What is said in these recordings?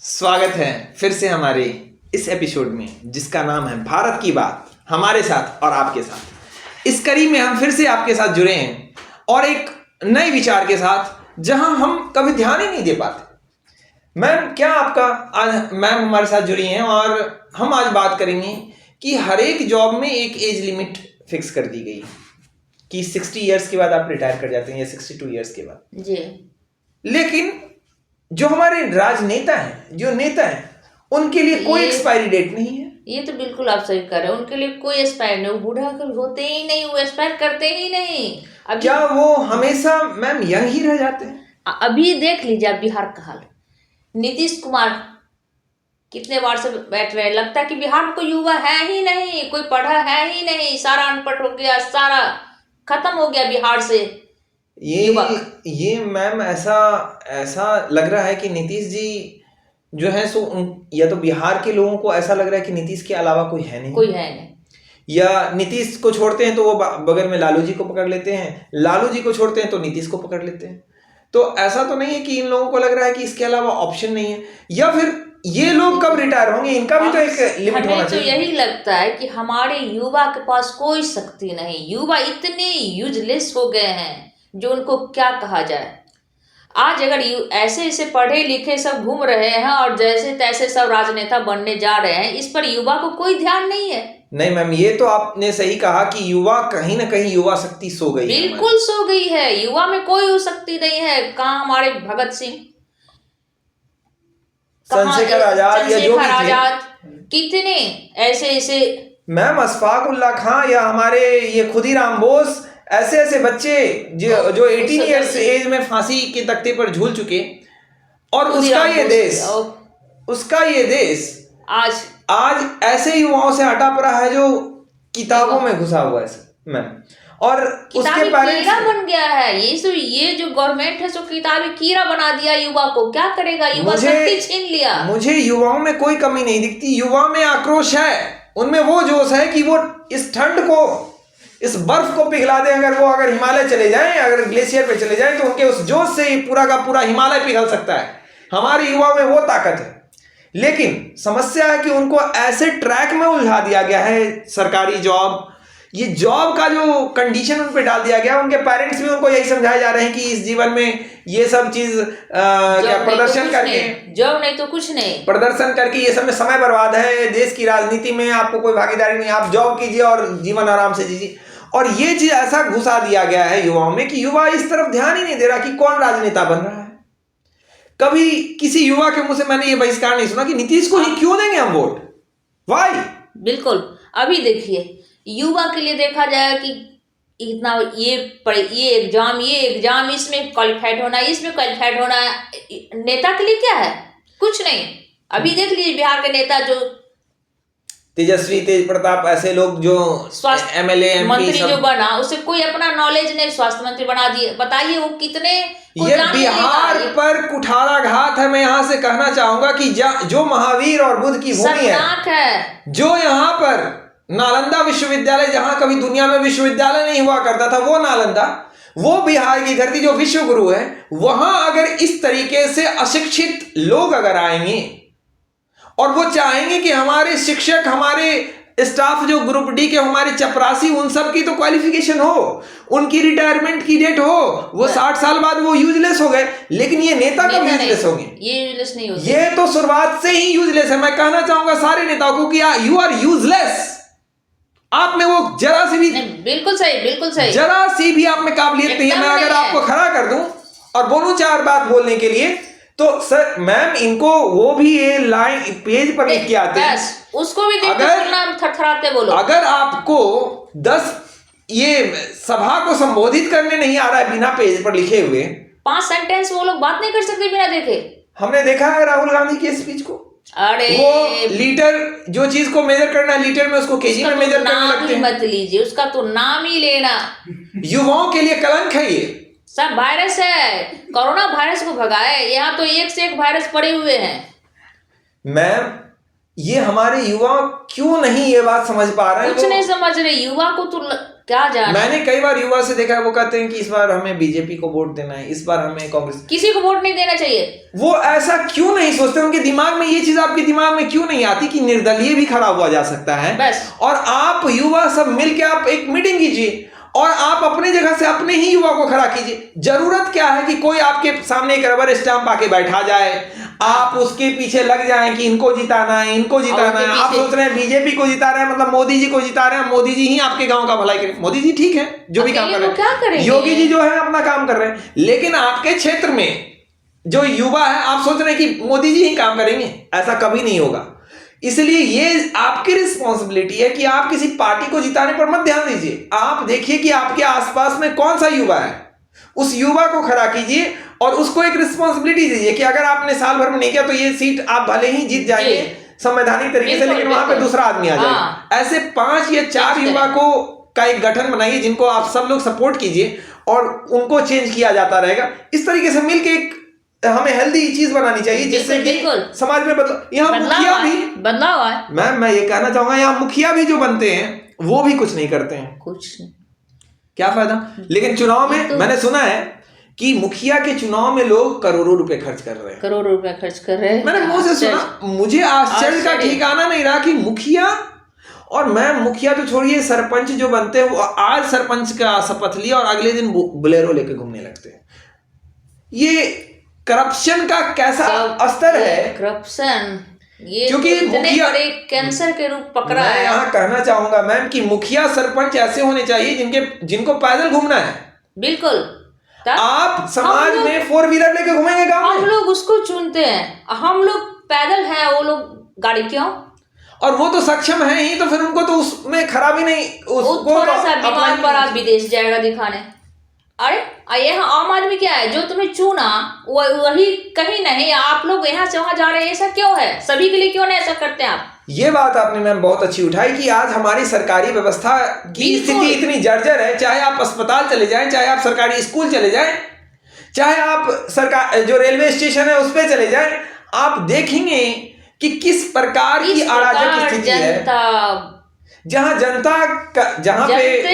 स्वागत है फिर से हमारे इस एपिसोड में जिसका नाम है भारत की बात, हमारे साथ और आपके साथ। इस कड़ी में हम फिर से आपके साथ जुड़े हैं और एक नए विचार के साथ जहां हम कभी ध्यान ही नहीं दे पाते। मैम क्या आपका आज मैम हमारे साथ जुड़ी हैं और हम आज बात करेंगे कि हर एक जॉब में एक एज लिमिट फिक्स कर दी गई है कि 60 इयर्स के बाद आप रिटायर कर जाते हैं या 62 इयर्स के बाद जी। लेकिन जो हमारे राजनेता हैं, जो नेता हैं, उनके लिए कोई एक्सपायरी डेट नहीं है। ये तो बिल्कुल आप सही कर रहे हो, उनके लिए कोई एक्सपायर नहीं, वो बूढ़ा होते ही नहीं, वो एक्सपायर करते ही नहीं। अब क्या वो हमेशा मैम यंग ही रह जाते हैं? अभी देख लीजिए आप बिहार का हाल, नीतीश कुमार कितने बार से बैठ रहे हैं, लगता है कि बिहार में कोई युवा है ही नहीं, कोई पढ़ा है ही नहीं, सारा अनपढ़ हो गया, सारा खत्म हो गया बिहार से। ये मैम ऐसा लग रहा है कि नीतीश जी जो है सो या तो बिहार के लोगों को ऐसा लग रहा है कि नीतीश के अलावा कोई है नहीं, या नीतीश को छोड़ते हैं तो वो बगल में लालू जी को पकड़ लेते हैं, लालू जी को छोड़ते हैं तो नीतीश को पकड़ लेते हैं। तो ऐसा तो नहीं है कि इन लोगों को लग रहा है कि इसके अलावा ऑप्शन नहीं है, या फिर ये लोग कब रिटायर होंगे, इनका भी तो एक लिमिट होना चाहिए। तो यही लगता है कि हमारे युवा के पास कोई शक्ति नहीं, युवा इतने यूजलेस हो गए हैं जो उनको क्या कहा जाए। आज अगर ऐसे ऐसे पढ़े लिखे सब घूम रहे हैं और जैसे तैसे सब राजनेता बनने जा रहे हैं, इस पर युवा को कोई ध्यान नहीं है। नहीं मैम, ये तो आपने सही कहा कि युवा कहीं ना कहीं युवा शक्ति सो गई है, बिल्कुल सो गई है। युवा में कोई शक्ति नहीं है। कहाँ हमारे भगत सिंह, चंद्रशेखर आजाद या जो भी आजाद, कितने ऐसे ऐसे मैम, अशफाक उल्लाह खां या हमारे ये खुदीराम बोस, ऐसे बच्चे जो 18 इयर्स एज में फांसी के तख्ते पर झूल चुके, और उसका ये देश आज ऐसे युवाओं से हटा पड़ा है जो किताबों में घुसा हुआ है मैम, और उसके कीड़ा बन गया है। ये जो गवर्नमेंट है सो किताबी कीड़ा बना दिया युवा को। क्या करेगा युवा, शक्ति छीन लिया। मुझे युवाओं में कोई कमी नहीं दिखती, युवा में आक्रोश है, उनमें वो जोश है कि वो इस ठंड को, इस बर्फ को पिघला दे। अगर हिमालय चले जाएं, अगर ग्लेशियर पे चले जाएं, तो उनके उस जोश से पूरा का पूरा हिमालय पिघल सकता है। हमारे युवाओं में वो ताकत है, लेकिन समस्या है कि उनको ऐसे ट्रैक में उलझा दिया गया है। सरकारी जॉब, ये जॉब का जो कंडीशन उन पे डाल दिया गया, उनके पेरेंट्स भी उनको यही समझाए जा रहे हैं कि इस जीवन में ये सब चीज क्या प्रदर्शन करके, जॉब नहीं तो कुछ नहीं, प्रदर्शन करके ये सब में समय बर्बाद है, देश की राजनीति में आपको कोई भागीदारी नहीं, आप जॉब कीजिए और जीवन आराम से जीजिए। और ये चीज ऐसा घुसा दिया गया है युवाओं में कि युवा इस तरफ ध्यान ही नहीं दे रहा कि कौन राजनेता बन रहा है। कभी किसी युवा के मुंह से मैंने ये बहिष्कार नहीं सुना कि नीतीश को ही क्यों देंगे हम वोट, वाई। बिल्कुल। अभी देखिए, युवा के लिए देखा जाए कि इतना ये एग्जाम इसमें क्वालिफाइड होना, इसमें क्वालिफाइड होना, नेता के लिए क्या है? कुछ नहीं। अभी देख लीजिए बिहार के नेता जो तेजस्वी, तेज प्रताप, ऐसे लोग जो स्वास्थ्य MLA MP मंत्री जो बना, उसे कोई अपना नॉलेज नहीं, स्वास्थ्य मंत्री बना दिए। बताइए वो कितने, ये बिहार पर कुठाराघात है। मैं यहाँ से कहना चाहूंगा कि जो महावीर और बुद्ध की भूमि है, जो यहाँ पर नालंदा विश्वविद्यालय, जहां कभी दुनिया में विश्वविद्यालय नहीं हुआ करता था, वो नालंदा, वो बिहार की धरती जो विश्व गुरु है, वहां अगर इस तरीके से अशिक्षित लोग अगर आएंगे और वो चाहेंगे कि हमारे शिक्षक, हमारे स्टाफ जो ग्रुप डी के, हमारे चपरासी, उन सब की तो क्वालिफिकेशन हो, उनकी रिटायरमेंट की डेट हो, वो 60 साल बाद वो यूजलेस हो गए, लेकिन ये नेता कब यूजलेस होंगे? ये यूजलेस नहीं होते, ये तो शुरुआत से ही यूजलेस है। मैं कहना चाहूंगा सारे नेताओं को कि यू आर यूजलेस। आप में वो जरा सी भी, बिल्कुल सही, जरा सी भी आप में काबिलियत नहीं है। मैं अगर आपको खड़ा कर दूं और बोलूं 4 बात बोलने के लिए, तो सर मैम इनको वो भी ये लाइन पेज पर लिख के आते हैं, उसको भी थरथराते बोलो। अगर आपको 10 ये सभा को संबोधित करने नहीं आ रहा है बिना पेज पर लिखे हुए, 5 सेंटेंस वो लोग बात नहीं कर सकते बिना देखे। हमने देखा है राहुल गांधी के स्पीच को, अरे वो लीटर, जो चीज को मेजर करना है लीटर में, उसको केजी में मेजर करने लगते हैं। मत लीजिए, उसका तो नाम ही लेना। युवाओं के लिए कलंक है ये सब। वायरस है, कोरोना वायरस को भगाए, यहाँ तो एक से एक वायरस पड़े हुए हैं। मैम ये हमारे युवा क्यों नहीं ये बात समझ पा रहे हैं? कुछ नहीं समझ रहे युवा को। तो क्या जाने। मैंने कई बार युवा से देखा है, वो कहते हैं कि इस बार हमें बीजेपी को वोट देना है, इस बार हमें कांग्रेस। किसी को वोट नहीं देना चाहिए। वो ऐसा क्यों नहीं सोचते? उनके दिमाग में ये चीज आपके दिमाग में क्यों नहीं आती कि निर्दलीय भी खड़ा हुआ जा सकता है? बस। और आप युवा सब मिलके आप एक मीटिंग कीजिए और आप अपने जगह से अपने ही युवा को खड़ा कीजिए। जरूरत क्या है कि कोई आपके सामने एक रबर स्टाम्प आके बैठा जाए, आप उसके पीछे लग जाएं कि इनको जिताना है, इनको जिताना है। आप सोच रहे हैं बीजेपी को जिता रहे हैं, मतलब मोदी जी को जिता रहे हैं, मोदी जी ही आपके गांव का भलाई करें। मोदी जी ठीक है, जो भी काम कर रहे हैं, योगी जी जो है अपना काम कर रहे हैं, लेकिन आपके क्षेत्र में जो युवा है, आप सोच रहे हैं कि मोदी जी ही काम करेंगे, ऐसा कभी नहीं होगा। इसलिए ये आपकी रिस्पॉन्सिबिलिटी है कि आप किसी पार्टी को जिताने पर मत ध्यान दीजिए। आप देखिए कि आपके आसपास में कौन सा युवा है, उस युवा को खड़ा कीजिए और उसको एक रिस्पॉन्सिबिलिटी दीजिए कि अगर आपने साल भर में नहीं किया तो ये सीट आप भले ही जीत जाएंगे संवैधानिक तरीके से, लेकिन वहां पे दूसरा आदमी आ जाएगा। ऐसे 5 या 4 युवा को का एक गठन बनाइए जिनको आप सब लोग सपोर्ट कीजिए और उनको चेंज किया जाता रहेगा। इस तरीके से मिलकर एक हमें हेल्दी चीज बनानी चाहिए जिससे कि समाज में यहाँ मुखिया भी बदलाव आए। मैं ये कहना चाहूंगा, यहाँ मुखिया भी जो बनते हैं वो भी कुछ नहीं करते हैं, कुछ नहीं, क्या फायदा। लेकिन चुनाव में मैंने सुना है कि मुखिया के चुनाव में लोग करोड़ों रुपए खर्च कर रहे हैं, करोड़ों रुपए खर्च कर रहे हैं। मैंने मुंह से सुना, मुझे आश्चर्य का ठिकाना नहीं रहा कि मुखिया, और मैं मुखिया तो छोड़िए, सरपंच जो बनते हैं वो आज सरपंच का शपथ लिया और अगले दिन बोलेरो लेके घूमने लगते हैं। ये करप्शन का कैसा स्तर है, करप्शन ये क्योंकि मुखिया बड़े कैंसर के रूप पकड़ा है। मैं यहाँ कहना चाहूंगा मैम कि मुखिया सरपंच ऐसे होने चाहिए जिनको पैदल घूमना है। बिल्कुल, आप समाज में 4 व्हीलर लेके घूमेंगे गाँव में, हम लोग उसको चुनते हैं, हम लोग पैदल हैं, वो लोग गाड़ी क्यों? और वो तो सक्षम है ही, तो फिर उनको तो उसमें खराबी नहीं, उसको थोड़ा सा बीमार पड़ा विदेश जाएगा दिखाने। अरे यहाँ आम आदमी क्या है, जो तुम्हें चुना वही कहीं नहीं, आप लोग यहाँ से वहां जा रहे हैं, ऐसा क्यों है? सभी के लिए क्यों नहीं ऐसा करते हैं आप? ये बात आपने मैम बहुत अच्छी उठाई कि आज हमारी सरकारी व्यवस्था की स्थिति इतनी जर्जर है। चाहे आप अस्पताल चले जाएं, चाहे आप सरकारी स्कूल चले जाएं, चाहे आप सरकार जो रेलवे स्टेशन है उस पर चले जाएं, आप देखेंगे कि किस प्रकार की अराजक स्थिति है। जहां पे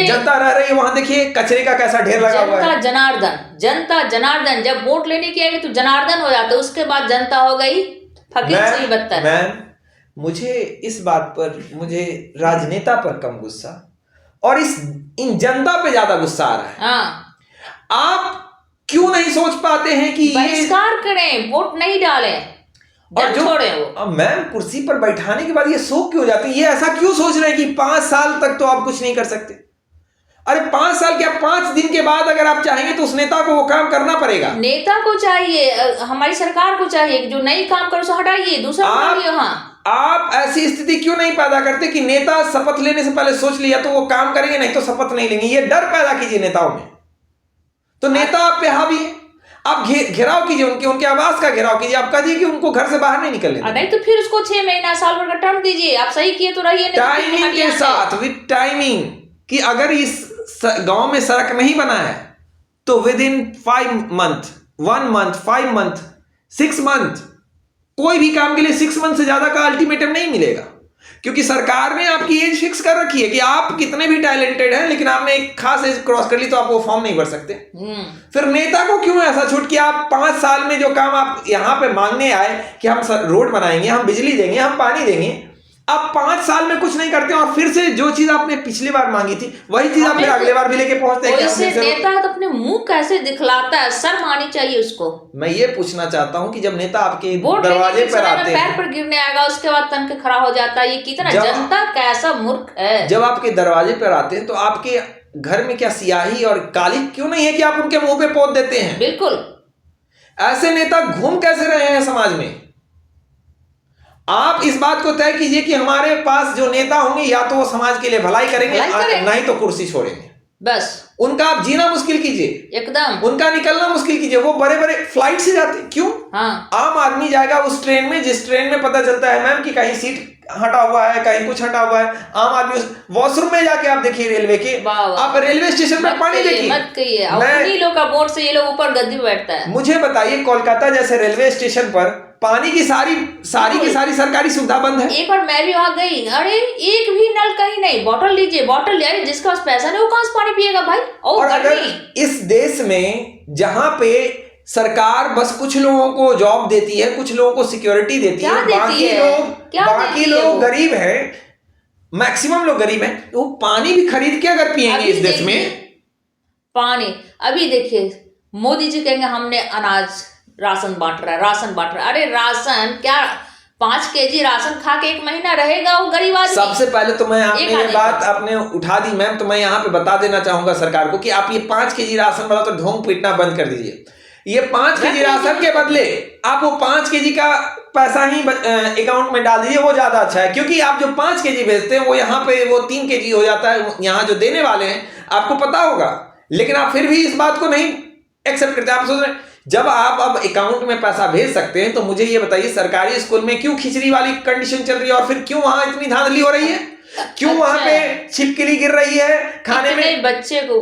जनता रह रही है वहां देखिए कचरे का कैसा ढेर लगा हुआ है। जनता जनार्दन जब वोट लेने की आएगी तो जनार्दन हो जाता है, उसके बाद जनता हो गई फकीर से बदतर। मुझे इस बात पर, मुझे राजनेता पर कम गुस्सा और इन जनता पे ज्यादा गुस्सा आ रहा है। हाँ। आप क्यों नहीं सोच पाते हैं कि बहिष्कार करें, वोट नहीं डालें और जो मैम कुर्सी पर बैठाने के बाद ये शोक क्यों हो जाती है? ये ऐसा क्यों सोच रहे हैं कि 5 साल तक तो आप कुछ नहीं कर सकते? अरे 5 साल क्या, 5 दिन के बाद अगर आप चाहेंगे तो उस नेता को वो काम करना पड़ेगा। नेता को चाहिए, हमारी सरकार को चाहिए जो नई काम करो सो हटाइए, दूसरा बनाइए। वहाँ आप ऐसी स्थिति क्यों नहीं पैदा करते कि नेता शपथ लेने से पहले सोच लिया तो वो काम करेंगे, नहीं तो शपथ नहीं लेंगे। ये डर पैदा कीजिए नेताओं में, तो नेता आप पे हावी है। आप घेराव कीजिए, उनके आवास का घेराव कीजिए। आप कहिए कि उनको घर से बाहर नहीं निकलने दें। नहीं तो फिर उसको 6 महीना साल भर का टर्म दीजिए। आप सही किए तो रहिए, टाइमिंग के साथ, विद टाइमिंग, कि अगर इस गांव में सड़क नहीं बना है तो with in 5 month, 1 month, 5 month, 6 month, कोई भी काम के लिए 6 मंथ से ज्यादा का अल्टीमेटम नहीं मिलेगा, क्योंकि सरकार ने आपकी एज फिक्स कर रखी है कि आप कितने भी टैलेंटेड हैं लेकिन आपने एक खास एज क्रॉस कर ली तो आप वो फॉर्म नहीं भर सकते। फिर नेता को क्यों ऐसा छूट कि आप 5 साल में जो काम आप यहाँ पे मांगने आए कि हम रोड बनाएंगे, हम बिजली देंगे, हम पानी देंगे, आप 5 साल में कुछ नहीं करते और फिर से जो चीज आपने पिछली बार मांगी थी वही चीज आप फिर अगले बार भी लेके पहुंचते हैं। नेता तो अपने मुंह कैसे दिखलाता है, शर्म आनी चाहिए उसको। मैं ये पूछना चाहता हूं कि जब नेता आपके दरवाजे पर आते हैं, पैर पर गिरने आएगा, उसके बाद तन के खड़ा हो जाता है। ये कितना जनता कैसा मूर्ख है। जब आपके दरवाजे पर आते हैं तो आपके घर में क्या सियाही और काली क्यों नहीं है कि आप उनके मुंह पे पोत देते हैं? बिल्कुल। ऐसे नेता घूम कैसे रहे हैं समाज में? आप इस बात को तय कीजिए कि हमारे पास जो नेता होंगे या तो वो समाज के लिए भलाई करेंगे, नहीं तो कुर्सी छोड़ेंगे। बस उनका आप जीना मुश्किल कीजिए, एकदम उनका निकलना मुश्किल कीजिए। वो बड़े बड़े फ्लाइट से जाते क्यों? हाँ। आम आदमी जाएगा उस ट्रेन में जिस ट्रेन में पता चलता है मैम कि कहीं सीट हटा हुआ है, कहीं कुछ हटा हुआ है। आम आदमी वॉशरूम में जाके आप देखिए रेलवे के, आप रेलवे स्टेशन पर पानी देखिए, मत कहिए। उन्हीं लोग का वोट से ये लोग ऊपर गद्दी पे बैठता है। मुझे बताइए कोलकाता जैसे रेलवे स्टेशन पर पानी की सारी की सारी सरकारी सुविधा बंद है। एक बार मैं भी वहां गई, अरे एक भी नल कहीं नहीं, बॉटल लीजिए बॉटल ले, अरे जिसके पास पैसा नहीं वो कहां से पानी पिएगा भाई। और अगर इस देश में जहां पे सरकार बस कुछ लोगों को जॉब देती है, कुछ लोगों को सिक्योरिटी देती है, बाकी लोग गरीब हैं, मैक्सिमम लोग गरीब हैं, तो वो पानी भी खरीद के अगर पिएंगे इस देश में पानी। अभी देखिए मोदी जी कहेंगे हमने अनाज राशन बांट रहा है, अरे राशन क्या 5 केजी राशन खा के 1 महीना रहेगा वो गरीब आदमी। सबसे पहले तो मैं आपने ये बात आपने उठा दी मैम, तो मैं यहाँ पे बता देना चाहूंगा सरकार को कि आप ये 5 केजी राशन वाला तो ढोंग पीटना बंद कर दीजिए। ये 5 केजी राशन के बदले आप वो 5 केजी का पैसा ही अकाउंट में डाल दीजिए, वो ज्यादा अच्छा है। क्योंकि आप जो 5 केजी भेजते हैं वो यहाँ पे वो 3 केजी हो जाता है, यहाँ जो देने वाले हैं आपको पता होगा, लेकिन आप फिर भी इस बात को नहीं एक्सेप्ट करते। आप सोच रहे हैं जब आप अब अकाउंट में पैसा भेज सकते हैं, तो मुझे ये बताइए सरकारी स्कूल में क्यों खिचड़ी वाली कंडीशन चल रही है, और फिर क्यों वहां इतनी धांधली हो रही है, क्यों वहां पे छिपकली गिर रही है खाने में, बच्चे को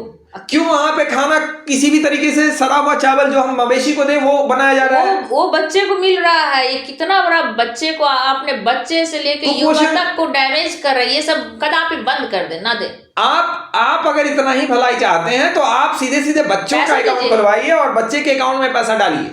क्यों वहां पे खाना किसी भी तरीके से सड़ा हुआ चावल जो हम मवेशी को दे वो बनाया जा रहा है, वो बच्चे को मिल रहा है। ये कितना बड़ा बच्चे को आपने बच्चे से लेके युवा तक को डैमेज कर रही है। ये सब कदापि बंद कर दे ना दे। आप अगर इतना ही भलाई चाहते हैं तो आप सीधे सीधे बच्चों का अकाउंट खुलवाइए और बच्चे के अकाउंट में पैसा डालिए।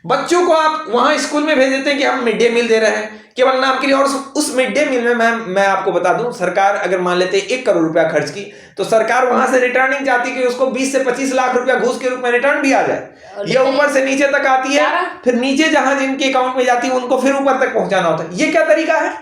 बच्चों को आप वहां स्कूल में भेज देते हैं कि हम मिड डे मील दे रहे हैं केवल नाम के लिए, और उस मिड डे मील में मैं आपको बता दूं, सरकार अगर मान लेते 1 करोड़ रुपया खर्च की, तो सरकार वहां से रिटर्निंग चाहती कि उसको 20 से 25 लाख रुपया घूस के रूप में रिटर्न भी आ जाए। ये ऊपर से नीचे तक आती है, फिर नीचे जहां जिनके अकाउंट में जाती है उनको फिर ऊपर तक पहुंचाना होता है। ये क्या तरीका है?